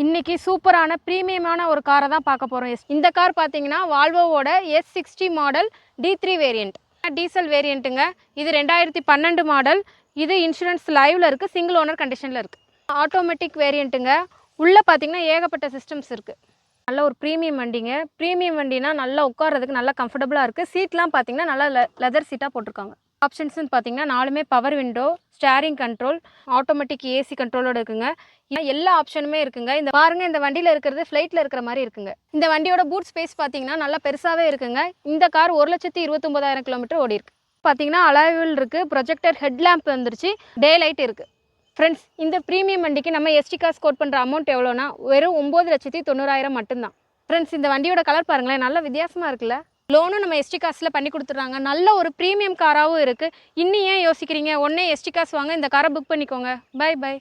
இன்னைக்கு சூப்பரான பிரீமியமான ஒரு காரை தான் பார்க்க போகிறோம். இந்த கார் பார்த்தீங்கன்னா வால்வோவோட S60 model D3 variant, diesel வேரியண்ட்டுங்க. இது 2012 மாடல். இது இன்சூரன்ஸ் லைவில் இருக்குது, சிங்கிள் ஓனர் கண்டிஷனில் இருக்குது. ஆட்டோமேட்டிக் வேரியண்ட்டுங்க. உள்ளே பார்த்தீங்கன்னா ஏகப்பட்ட சிஸ்டம்ஸ் இருக்குது. நல்ல ஒரு ப்ரீமியம் வண்டிங்க. ப்ரீமியம் வண்டினா நல்லா உட்கார்றதுக்கு நல்லா கம்ஃபர்டபுளாக இருக்குது. சீட்லாம் பார்த்தீங்கன்னா நல்லா லெதர் சீட்டாக போட்டிருக்காங்க. ஆப்ஷன்ஸ்னு பார்த்தீங்கன்னா 4மே power window, steering control, automatic AC கண்ட்ரோலோட இருக்குங்க. எல்லா ஆப்ஷனுமே இருக்குங்க. இந்த பாருங்க, இந்த வண்டியில் இருக்கிறது ஃப்ளைட்டில் இருக்கிற மாதிரி இருக்குங்க. இந்த வண்டியோட பூட் ஸ்பேஸ் பார்த்தீங்கன்னா நல்லா பெருசாகவே இருக்குங்க. இந்த கார் 1,29,000 கிலோமீட்டர் ஓடி இருக்கு. பார்த்தீங்கன்னா அலாய்வில் இருக்குது, ப்ரொஜெக்டர் ஹெட் லேம்ப் வந்துருச்சு, டே லைட் இருக்குது. ஃப்ரெண்ட்ஸ், இந்த ப்ரீமியம் வண்டிக்கு நம்ம எஸ்டி காஸ் கோட் பண்ணுற அமௌண்ட் எவ்வளோனா வெறும் 9,90,000 மட்டும்தான். ஃப்ரெண்ட்ஸ், இந்த வண்டியோட கலர் பாருங்களேன், நல்ல வித்தியாசமாக இருக்குல்ல. லோனும் நம்ம எஸ்டி காசில் பண்ணி கொடுத்துட்றாங்க. நல்ல ஒரு ப்ரீமியம் காராகவும் இருக்குது. இன்னும் ஏன் யோசிக்கிறீங்க? உடனே எஸ்டி காஸ் வாங்க, இந்த காரை புக் பண்ணிக்கோங்க. Bye by.